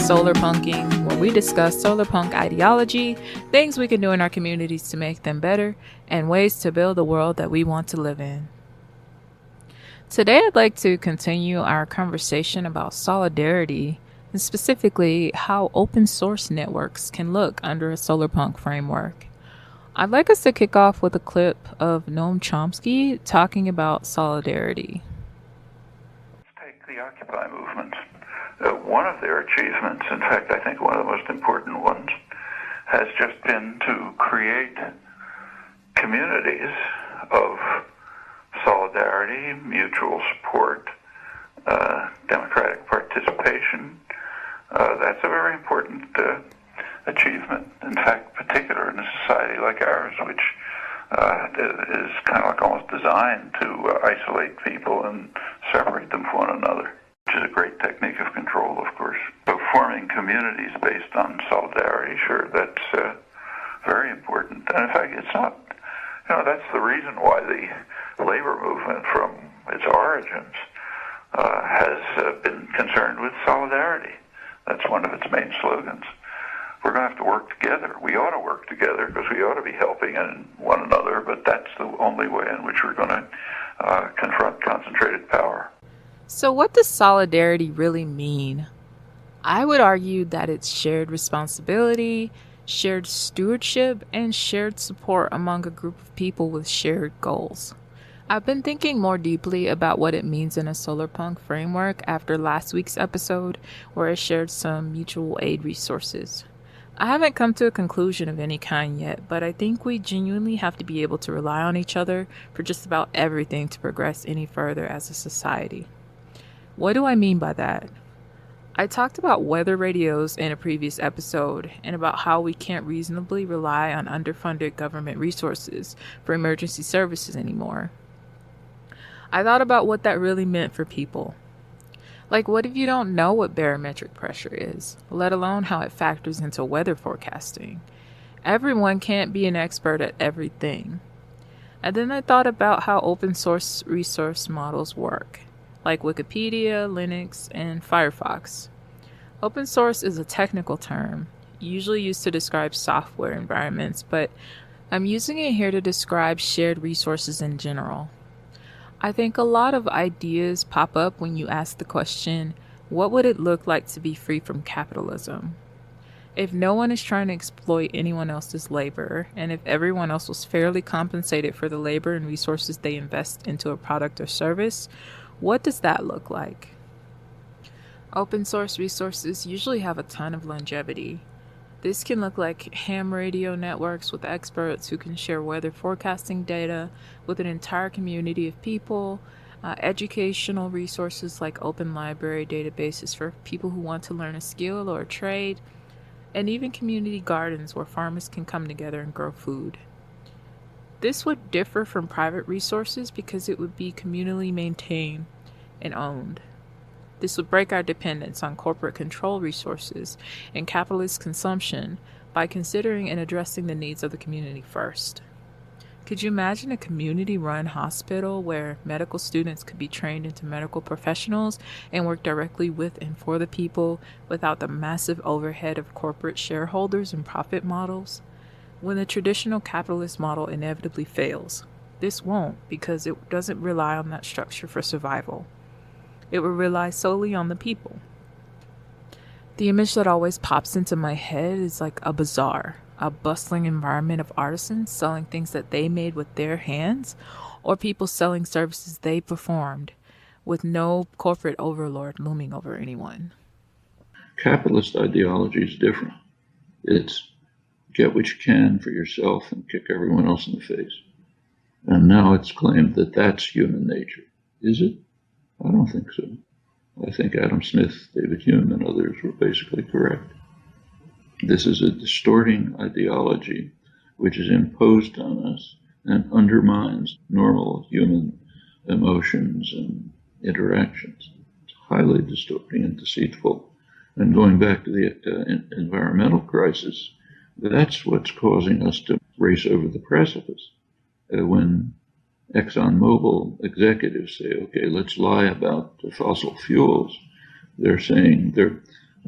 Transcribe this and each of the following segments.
Solarpunking, where we discuss solarpunk ideology, things we can do in our communities to make them better, and ways to build the world that we want to live in. Today, I'd like to continue our conversation about solidarity, and specifically how open source networks can look under a solarpunk framework. I'd like us to kick off with a clip of Noam Chomsky talking about solidarity. Take the Occupy movement. One of their achievements, in fact, I think one of the most important ones, has just been to create communities of solidarity, mutual support, democratic participation. That's a very important achievement. In fact, particular in a society like ours, which is kind of like almost designed to isolate people and separate them from one another, which is a great technique of control, of course. So forming communities based on solidarity, sure, that's very important. And in fact, it's not, that's the reason why the labor movement from its origins has been concerned with solidarity. That's one of its main slogans. We're going to have to work together. We ought to work together because we ought to be helping one another, but that's the only way in which we're going to confront concentrated power. So what does solidarity really mean? I would argue that it's shared responsibility, shared stewardship, and shared support among a group of people with shared goals. I've been thinking more deeply about what it means in a solarpunk framework after last week's episode, where I shared some mutual aid resources. I haven't come to a conclusion of any kind yet, but I think we genuinely have to be able to rely on each other for just about everything to progress any further as a society. What do I mean by that? I talked about weather radios in a previous episode and about how we can't reasonably rely on underfunded government resources for emergency services anymore. I thought about what that really meant for people. Like, what if you don't know what barometric pressure is, let alone how it factors into weather forecasting? Everyone can't be an expert at everything. And then I thought about how open source resource models work, like Wikipedia, Linux, and Firefox. Open source is a technical term, usually used to describe software environments, but I'm using it here to describe shared resources in general. I think a lot of ideas pop up when you ask the question, what would it look like to be free from capitalism? If no one is trying to exploit anyone else's labor, and if everyone else was fairly compensated for the labor and resources they invest into a product or service, what does that look like? Open source resources usually have a ton of longevity. This can look like ham radio networks with experts who can share weather forecasting data with an entire community of people, educational resources like open library databases for people who want to learn a skill or a trade, and even community gardens where farmers can come together and grow food. This would differ from private resources because it would be communally maintained and owned. This would break our dependence on corporate control resources and capitalist consumption by considering and addressing the needs of the community first. Could you imagine a community-run hospital where medical students could be trained into medical professionals and work directly with and for the people without the massive overhead of corporate shareholders and profit models? When the traditional capitalist model inevitably fails, this won't because it doesn't rely on that structure for survival. It will rely solely on the people. The image that always pops into my head is like a bazaar, a bustling environment of artisans selling things that they made with their hands, or people selling services they performed, with no corporate overlord looming over anyone. Capitalist ideology is different. It's get what you can for yourself and kick everyone else in the face. And now it's claimed that that's human nature. Is it? I don't think so. I think Adam Smith, David Hume, and others were basically correct. This is a distorting ideology which is imposed on us and undermines normal human emotions and interactions. It's highly distorting and deceitful. And going back to the environmental crisis, that's what's causing us to race over the precipice. When ExxonMobil executives say, okay, let's lie about the fossil fuels, they're saying they're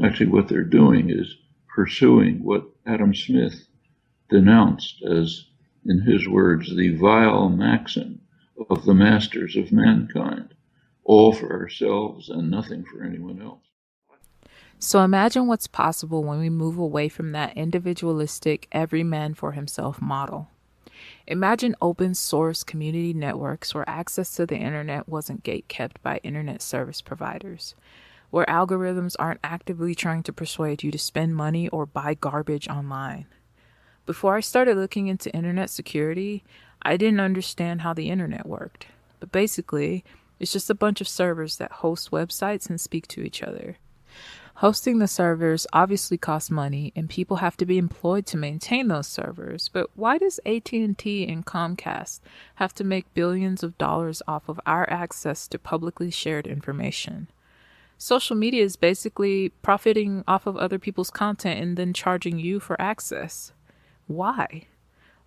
Actually, what they're doing is pursuing what Adam Smith denounced as, in his words, the vile maxim of the masters of mankind, all for ourselves and nothing for anyone else. So imagine what's possible when we move away from that individualistic, every man for himself model. Imagine open source community networks where access to the internet wasn't gatekept by internet service providers, where algorithms aren't actively trying to persuade you to spend money or buy garbage online. Before I started looking into internet security, I didn't understand how the internet worked. But basically, it's just a bunch of servers that host websites and speak to each other. Hosting the servers obviously costs money, and people have to be employed to maintain those servers. But why does AT&T and Comcast have to make billions of dollars off of our access to publicly shared information? Social media is basically profiting off of other people's content and then charging you for access. Why?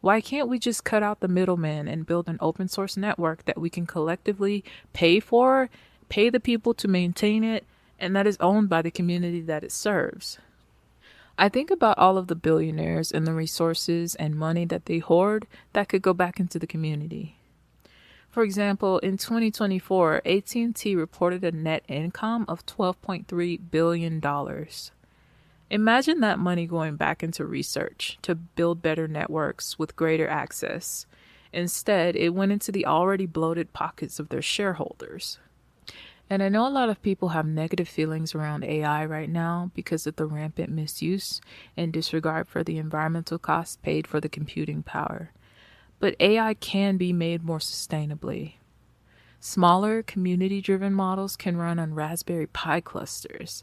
Why can't we just cut out the middleman and build an open source network that we can collectively pay for, pay the people to maintain it, and that is owned by the community that it serves? I think about all of the billionaires and the resources and money that they hoard that could go back into the community. For example, in 2024, AT&T reported a net income of $12.3 billion. Imagine that money going back into research to build better networks with greater access. Instead, it went into the already bloated pockets of their shareholders. And I know a lot of people have negative feelings around AI right now because of the rampant misuse and disregard for the environmental costs paid for the computing power. But AI can be made more sustainably. Smaller, community-driven models can run on Raspberry Pi clusters.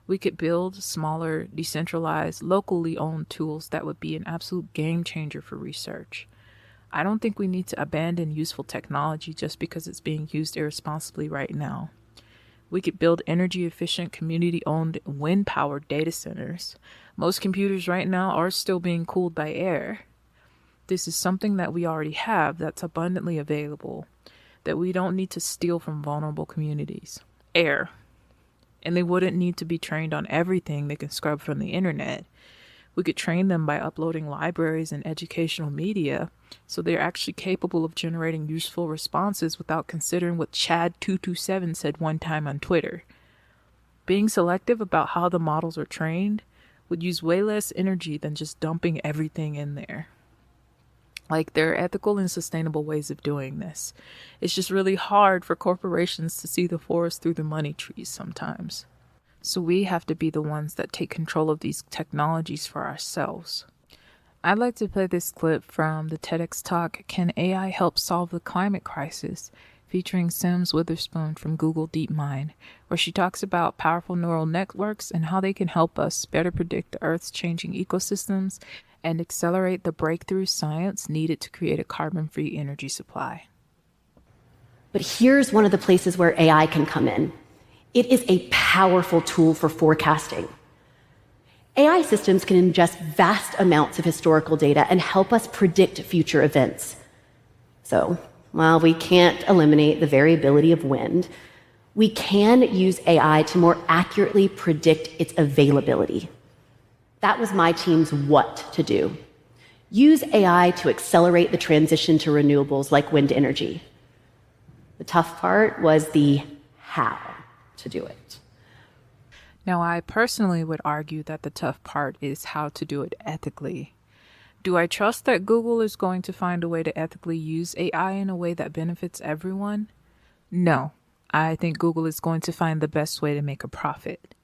We could build smaller, decentralized, locally owned tools that would be an absolute game changer for research. I don't think we need to abandon useful technology just because it's being used irresponsibly right now. We could build energy-efficient, community-owned, wind-powered data centers. Most computers right now are still being cooled by air. This is something that we already have that's abundantly available, that we don't need to steal from vulnerable communities. Air. And they wouldn't need to be trained on everything they can scrub from the internet. We could train them by uploading libraries and educational media so they're actually capable of generating useful responses without considering what Chad227 said one time on Twitter. Being selective about how the models are trained would use way less energy than just dumping everything in there. Like, there are ethical and sustainable ways of doing this. It's just really hard for corporations to see the forest through the money trees sometimes. So we have to be the ones that take control of these technologies for ourselves. I'd like to play this clip from the TEDx talk, Can AI Help Solve the Climate Crisis?, featuring Sims Witherspoon from Google DeepMind, where she talks about powerful neural networks and how they can help us better predict the Earth's changing ecosystems and accelerate the breakthrough science needed to create a carbon-free energy supply. But here's one of the places where AI can come in. It is a powerful tool for forecasting. AI systems can ingest vast amounts of historical data and help us predict future events. So, while we can't eliminate the variability of wind, we can use AI to more accurately predict its availability. That was my team's what to do. Use AI to accelerate the transition to renewables like wind energy. The tough part was the how to do it. Now, I personally would argue that the tough part is how to do it ethically. Do I trust that Google is going to find a way to ethically use AI in a way that benefits everyone? No. I think Google is going to find the best way to make a profit.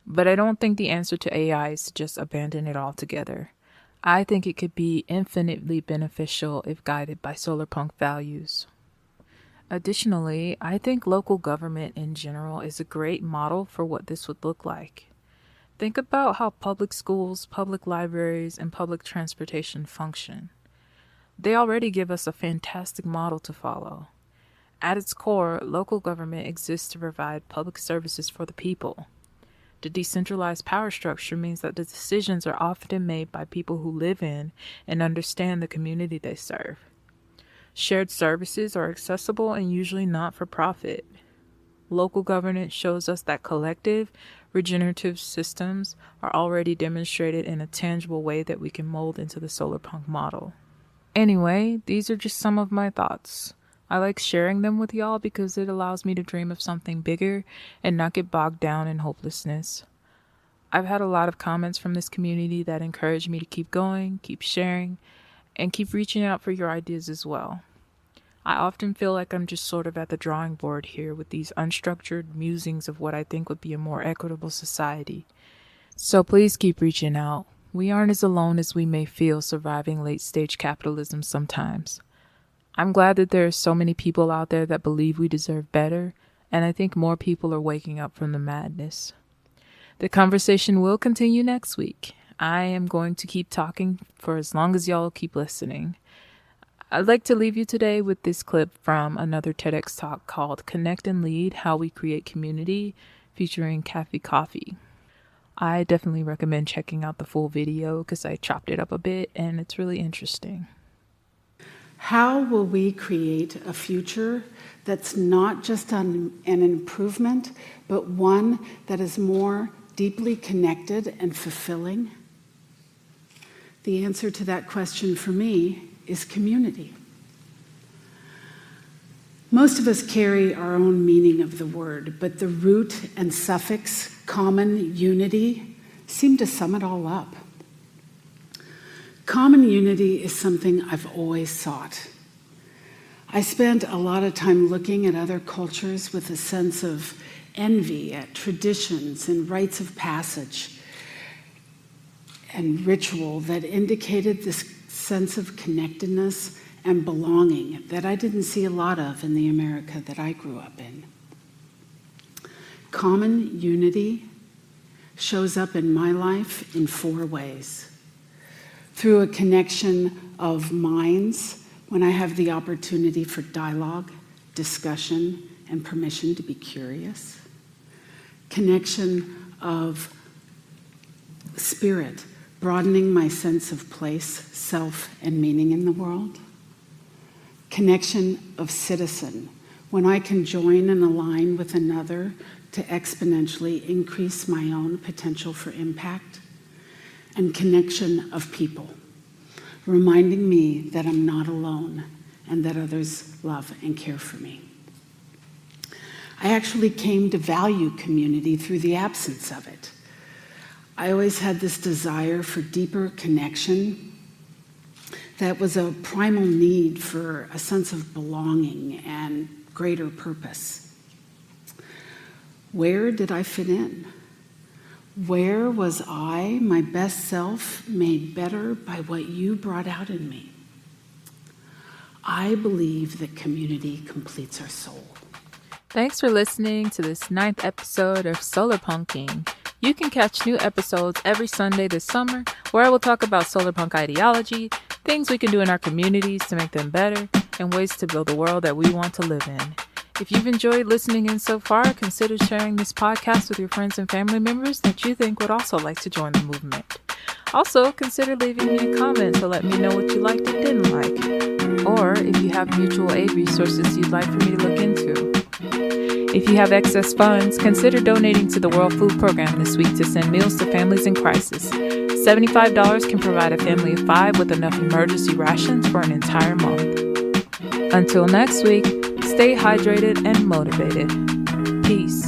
But I don't think the answer to AI is to just abandon it altogether. I think it could be infinitely beneficial if guided by Solarpunk values. Additionally, I think local government in general is a great model for what this would look like. Think about how public schools, public libraries, and public transportation function. They already give us a fantastic model to follow. At its core, local government exists to provide public services for the people. The decentralized power structure means that the decisions are often made by people who live in and understand the community they serve. Shared services are accessible and usually not for profit. Local governance shows us that collective, regenerative systems are already demonstrated in a tangible way that we can mold into the Solarpunk model. Anyway, these are just some of my thoughts. I like sharing them with y'all because it allows me to dream of something bigger and not get bogged down in hopelessness. I've had a lot of comments from this community that encourage me to keep going, keep sharing, and keep reaching out for your ideas as well. I often feel like I'm just sort of at the drawing board here with these unstructured musings of what I think would be a more equitable society. So please keep reaching out. We aren't as alone as we may feel surviving late-stage capitalism sometimes. I'm glad that there are so many people out there that believe we deserve better, and I think more people are waking up from the madness. The conversation will continue next week. I am going to keep talking for as long as y'all keep listening. I'd like to leave you today with this clip from another TEDx talk called Connect and Lead, How We Create Community, featuring Cafe Coffee. I definitely recommend checking out the full video because I chopped it up a bit and it's really interesting. How will we create a future that's not just an improvement, but one that is more deeply connected and fulfilling? The answer to that question for me is community. Most of us carry our own meaning of the word, but the root and suffix common unity seem to sum it all up. Common unity is something I've always sought. I spent a lot of time looking at other cultures with a sense of envy at traditions and rites of passage and ritual that indicated this sense of connectedness and belonging that I didn't see a lot of in the America that I grew up in. Common unity shows up in my life in 4 ways. Through a connection of minds, when I have the opportunity for dialogue, discussion, and permission to be curious. Connection of spirit, broadening my sense of place, self, and meaning in the world. Connection of citizen, when I can join and align with another to exponentially increase my own potential for impact. And connection of people, reminding me that I'm not alone and that others love and care for me. I actually came to value community through the absence of it. I always had this desire for deeper connection that was a primal need for a sense of belonging and greater purpose. Where did I fit in? Where was I, my best self, made better by what you brought out in me? I believe that community completes our soul. Thanks for listening to this 9th episode of Solarpunking. You can catch new episodes every Sunday this summer, where I will talk about solarpunk ideology, things we can do in our communities to make them better, and ways to build the world that we want to live in. If you've enjoyed listening in so far, consider sharing this podcast with your friends and family members that you think would also like to join the movement. Also, consider leaving me a comment to let me know what you liked and didn't like. Or if you have mutual aid resources you'd like for me to look into. If you have excess funds, consider donating to the World Food Program this week to send meals to families in crisis. $75 can provide a family of 5 with enough emergency rations for an entire month. Until next week, stay hydrated and motivated. Peace.